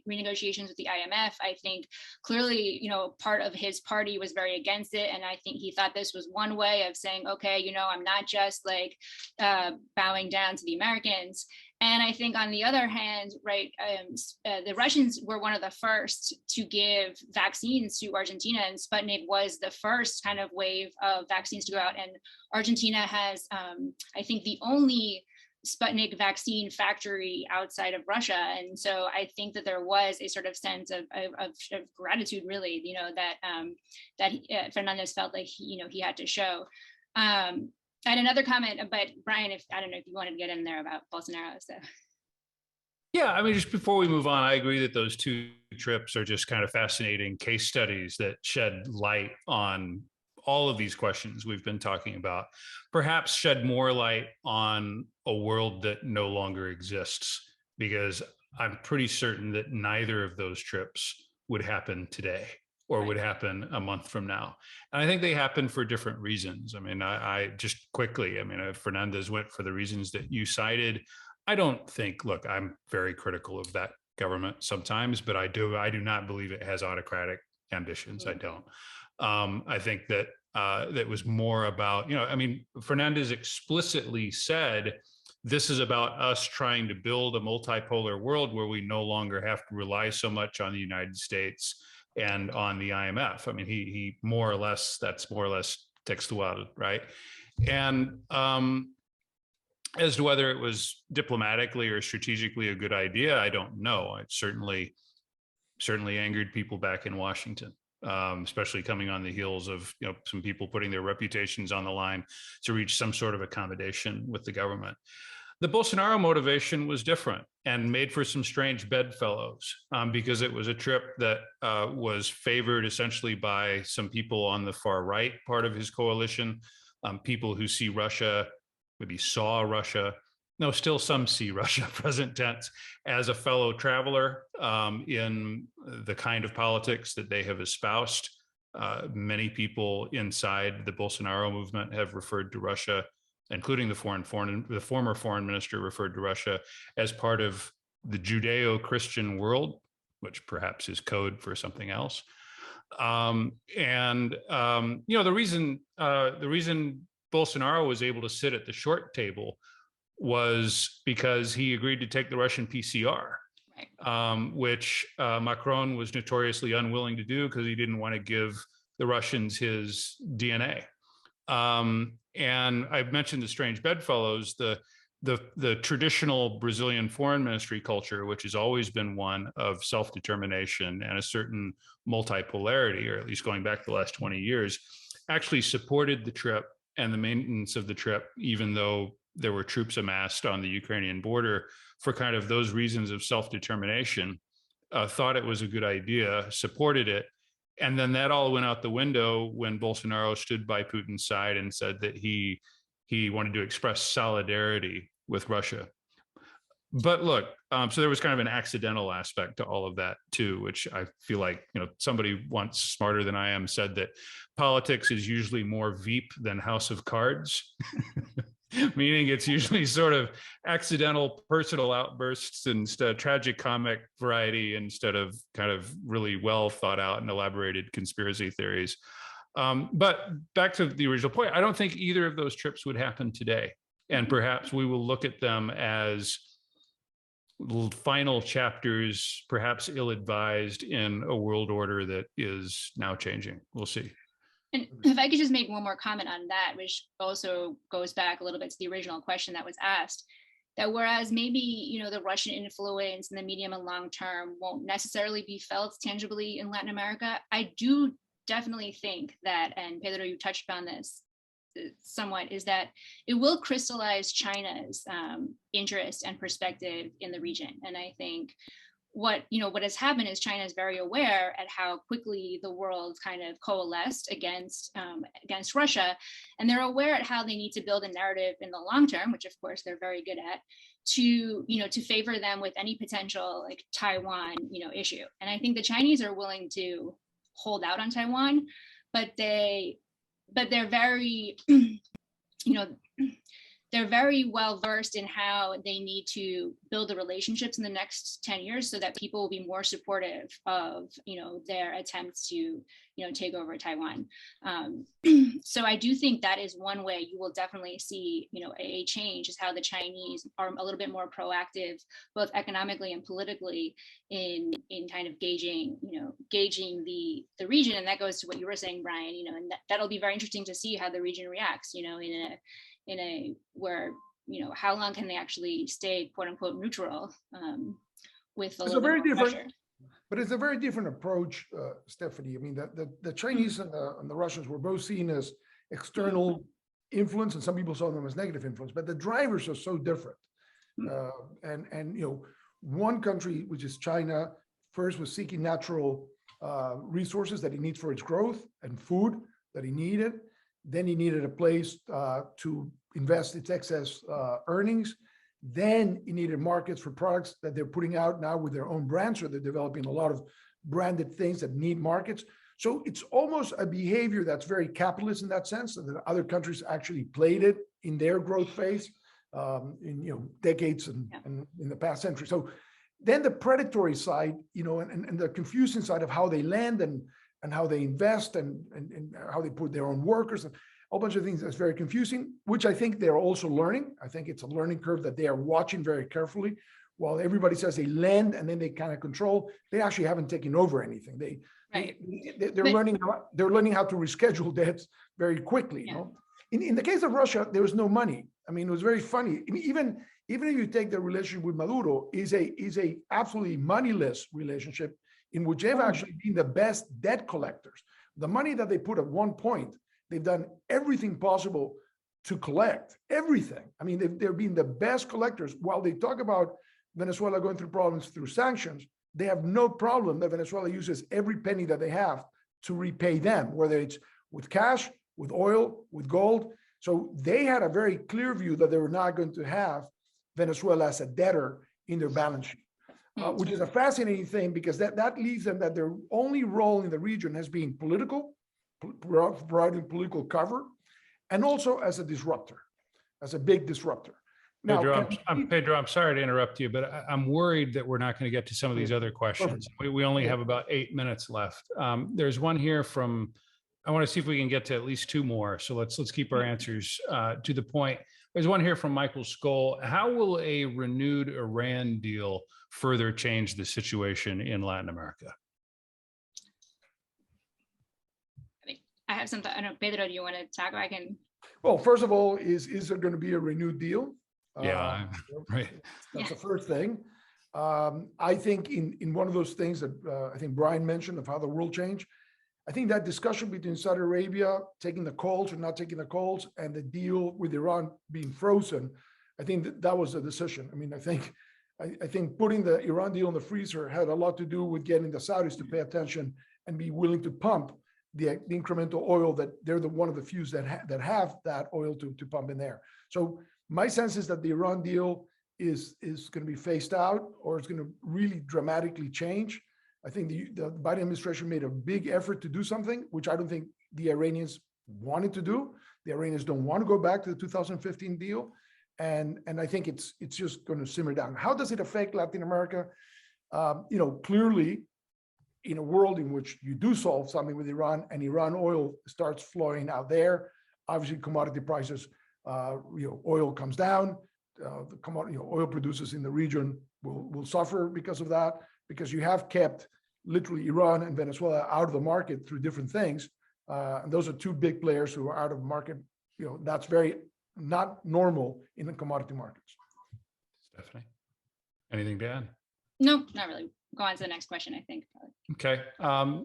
renegotiations with the IMF. I think clearly, part of his party was very against it. And I think he thought this was one way of saying, okay, I'm not just like bowing down to the Americans. And I think on the other hand, right, the Russians were one of the first to give vaccines to Argentina, and Sputnik was the first kind of wave of vaccines to go out. And Argentina has, I think, the only Sputnik vaccine factory outside of Russia. And so I think that there was a sort of sense of gratitude, really, that Fernandez felt like he had to show. I had another comment, but Brian, I don't know if you wanted to get in there about Bolsonaro. So. Yeah, I mean, just before we move on, I agree that those two trips are just kind of fascinating case studies that shed light on all of these questions we've been talking about, perhaps shed more light on a world that no longer exists, because I'm pretty certain that neither of those trips would happen today or would happen a month from now. And I think they happen for different reasons. I mean, I just quickly, Fernandez went for the reasons that you cited. I don't think, look, I'm very critical of that government sometimes, but I do not believe it has autocratic ambitions. I don't. I think that that was more about, Fernandez explicitly said, this is about us trying to build a multipolar world where we no longer have to rely so much on the United States and on the IMF. I mean, he more or less, that's more or less textual, right? And as to whether it was diplomatically or strategically a good idea, I don't know. It certainly angered people back in Washington, especially coming on the heels of some people putting their reputations on the line to reach some sort of accommodation with the government. The Bolsonaro motivation was different and made for some strange bedfellows because it was a trip that was favored essentially by some people on the far right part of his coalition, people who see Russia, maybe saw Russia, no, still some see Russia, present tense, as a fellow traveler in the kind of politics that they have espoused. Many people inside the Bolsonaro movement have referred to Russia, including the former foreign minister referred to Russia as part of the Judeo-Christian world, which perhaps is code for something else. The reason Bolsonaro was able to sit at the short table was because he agreed to take the Russian PCR, which Macron was notoriously unwilling to do because he didn't want to give the Russians his DNA. And I've mentioned the strange bedfellows, the traditional Brazilian foreign ministry culture, which has always been one of self-determination and a certain multipolarity, or at least going back the last 20 years, actually supported the trip and the maintenance of the trip, even though there were troops amassed on the Ukrainian border for kind of those reasons of self-determination, thought it was a good idea, supported it. And then that all went out the window when Bolsonaro stood by Putin's side and said that he wanted to express solidarity with Russia. But look, so there was kind of an accidental aspect to all of that too, which I feel like, somebody once smarter than I am said that politics is usually more Veep than House of Cards, meaning it's usually sort of accidental personal outbursts and tragic comic variety instead of kind of really well thought out and elaborated conspiracy theories. But back to the original point, I don't think either of those trips would happen today. And perhaps we will look at them as final chapters, perhaps ill-advised in a world order that is now changing. We'll see. And if I could just make one more comment on that, which also goes back a little bit to the original question that was asked, that whereas maybe, the Russian influence in the medium and long term won't necessarily be felt tangibly in Latin America, I do definitely think that, and Pedro, you touched upon this somewhat, is that it will crystallize China's interest and perspective in the region. And I think what has happened is China is very aware at how quickly the world kind of coalesced against Russia, and they're aware at how they need to build a narrative in the long term, which of course they're very good at, to favor them with any potential like Taiwan issue. And I think the Chinese are willing to hold out on Taiwan, but they're very they're very well versed in how they need to build the relationships in the next 10 years so that people will be more supportive of, their attempts to, take over Taiwan. So I do think that is one way you will definitely see, a change, is how the Chinese are a little bit more proactive, both economically and politically, in kind of gauging the region. And that goes to what you were saying, Brian, and that'll be very interesting to see how the region reacts, in a where how long can they actually stay quote unquote neutral with a little bit more pressure. But it's a very different approach, Stephanie. I mean, the Chinese and the Russians were both seen as external influence, and some people saw them as negative influence, but the drivers are so different. One country, which is China, first was seeking natural resources that it needs for its growth and food that he needed. Then he needed a place to invest its excess earnings. Then he needed markets for products that they're putting out now with their own brands, so they're developing a lot of branded things that need markets. So it's almost a behavior that's very capitalist in that sense, and that other countries actually played it in their growth phase in decades and in the past century. So then the predatory side, and the confusing side of how they lend and how they invest and how they put their own workers, and a whole bunch of things that's very confusing, which I think they're also learning. I think it's a learning curve that they are watching very carefully. While everybody says they lend and then they kind of control, they actually haven't taken over anything. They're learning how to reschedule debts very quickly. In the case of Russia, there was no money. I mean, it was very funny. I mean, even if you take the relationship with Maduro, is a absolutely moneyless relationship, in which they've actually been the best debt collectors. The money that they put at one point, they've done everything possible to collect, everything. I mean, they've been the best collectors. While they talk about Venezuela going through problems through sanctions, they have no problem that Venezuela uses every penny that they have to repay them, whether it's with cash, with oil, with gold. So they had a very clear view that they were not going to have Venezuela as a debtor in their balance sheet. Which is a fascinating thing, because that leaves them that their only role in the region has been political, providing political cover, and also as a disruptor, as a big disruptor. Now, Pedro, I'm sorry to interrupt you, but I'm worried that we're not going to get to some of these other questions. We only have about 8 minutes left. There's one here from, I want to see if we can get to at least 2 more. So let's keep our answers to the point. There's one here from Michael Skoll. How will a renewed Iran deal further change the situation in Latin America? I have something. I don't know, Pedro, do you want to talk? I can. Well, first of all, is there going to be a renewed deal? Yeah, right. That's the first thing. I think in one of those things that I think Brian mentioned of how the world changed, I think that discussion between Saudi Arabia taking the calls or not taking the calls, and the deal with Iran being frozen, I think that was a decision. I mean, I think putting the Iran deal in the freezer had a lot to do with getting the Saudis to pay attention and be willing to pump the incremental oil that they're one of the few that have that oil to pump in there. So my sense is that the Iran deal is going to be phased out, or it's going to really dramatically change. I think the Biden administration made a big effort to do something, which I don't think the Iranians wanted to do. The Iranians don't want to go back to the 2015 deal. And I think it's just going to simmer down. How does it affect Latin America? Clearly, in a world in which you do solve something with Iran and Iran oil starts flowing out there, obviously commodity prices, oil comes down. The commodity, oil producers in the region will suffer because of that, because you have kept literally Iran and Venezuela out of the market through different things. And those are 2 big players who are out of the market. That's very not normal in the commodity markets. Stephanie, anything to add? No, not really. Go on to the next question, I think. Okay.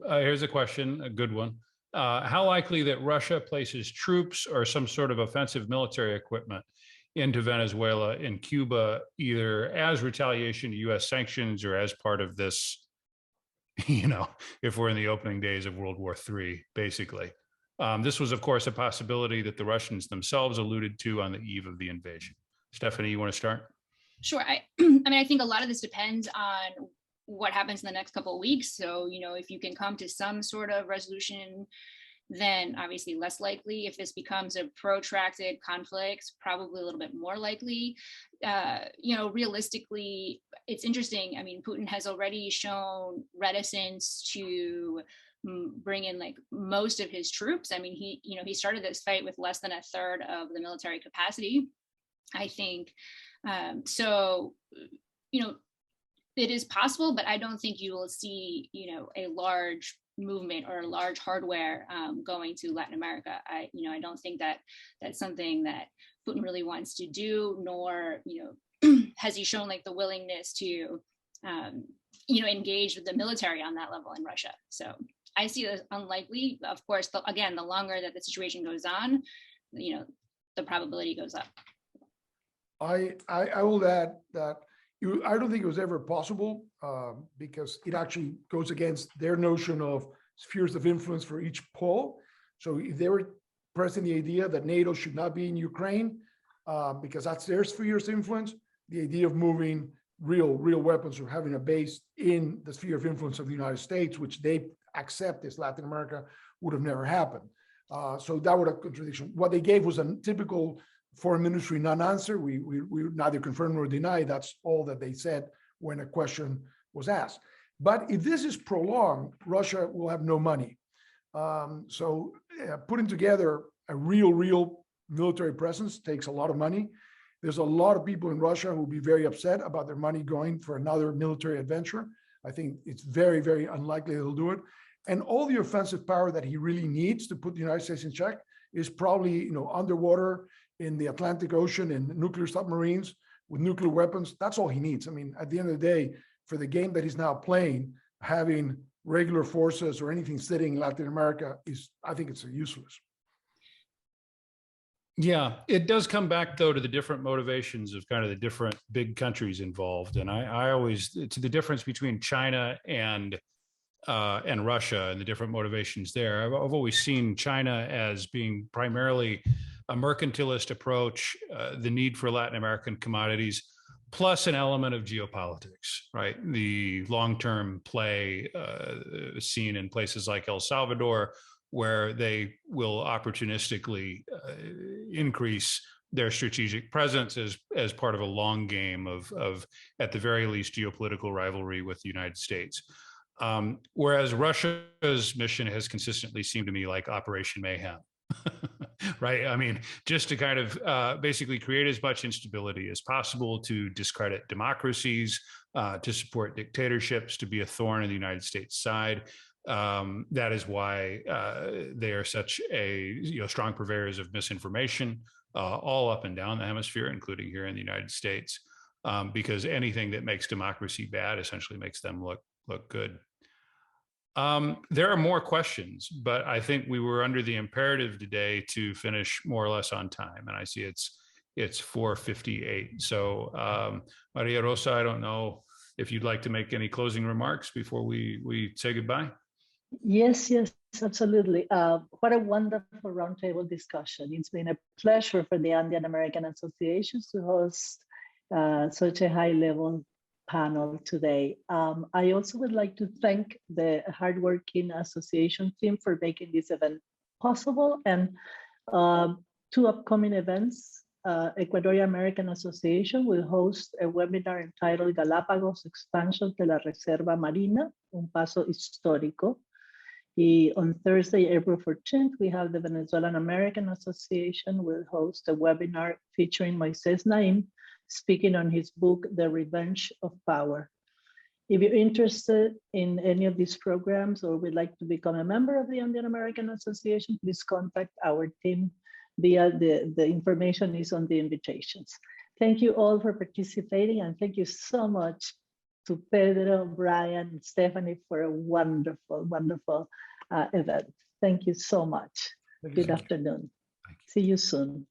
Here's a question, a good one. How likely that Russia places troops or some sort of offensive military equipment into Venezuela and Cuba, either as retaliation to US sanctions or as part of this, if we're in the opening days of World War III, basically. This was, of course, a possibility that the Russians themselves alluded to on the eve of the invasion. Stephanie, you want to start? Sure. I mean, I think a lot of this depends on what happens in the next couple of weeks. So, if you can come to some sort of resolution, then obviously less likely. If this becomes a protracted conflict, probably a little bit more likely. Realistically, it's interesting. I mean, Putin has already shown reticence to bring in like most of his troops. I mean, he started this fight with less than a third of the military capacity, I think. So, it is possible, but I don't think you will see, a large movement or a large hardware going to Latin America. I don't think that that's something that Putin really wants to do, nor, has he shown like the willingness to, engage with the military on that level in Russia. So I see it as unlikely. Of course, the longer that the situation goes on, the probability goes up. I will add that I don't think it was ever possible because it actually goes against their notion of spheres of influence for each pole. So if they were pressing the idea that NATO should not be in Ukraine because that's their spheres of influence, the idea of moving real weapons or having a base in the sphere of influence of the United States, which they accept as Latin America, would have never happened. So that would have contradiction. What they gave was a typical foreign ministry non-answer. We neither confirm nor deny. That's all that they said when a question was asked. But if this is prolonged, Russia will have no money. So putting together a real military presence takes a lot of money. There's a lot of people in Russia who will be very upset about their money going for another military adventure. I think it's very unlikely they'll do it. And all the offensive power that he really needs to put the United States in check is probably, underwater in the Atlantic Ocean and nuclear submarines with nuclear weapons. That's all he needs. I mean, at the end of the day, for the game that he's now playing, having regular forces or anything sitting in Latin America I think it's useless. Yeah, it does come back though to the different motivations of kind of the different big countries involved. And I always, to the difference between China and Russia and the different motivations there. I've always seen China as being primarily a mercantilist approach, the need for Latin American commodities, plus an element of geopolitics, right? The long-term play seen in places like El Salvador, where they will opportunistically increase their strategic presence as part of a long game of at the very least, geopolitical rivalry with the United States. Whereas Russia's mission has consistently seemed to me like Operation Mayhem, right? I mean, just to kind of basically create as much instability as possible, to discredit democracies, to support dictatorships, to be a thorn in the United States side. That is why they are such strong purveyors of misinformation all up and down the hemisphere, including here in the United States, because anything that makes democracy bad essentially makes them look good. There are more questions, but I think we were under the imperative today to finish more or less on time, and I see it's 4:58. So Maria Rosa, I don't know if you'd like to make any closing remarks before we say goodbye. Yes, absolutely. What a wonderful roundtable discussion. It's been a pleasure for the Andean American Association to host such a high-level panel today. I also would like to thank the hardworking association team for making this event possible, and two upcoming events. Ecuadorian American Association will host a webinar entitled Galápagos Expansion de la Reserva Marina, un paso histórico. On Thursday, April 14th, we have the Venezuelan American Association will host a webinar featuring Moises Naim, speaking on his book, The Revenge of Power. If you're interested in any of these programs or would like to become a member of the Andean American Association, please contact our team via the information is on the invitations. Thank you all for participating, and thank you so much to Pedro, Brian, and Stephanie for a wonderful event. Thank you so much. Good afternoon. See you soon.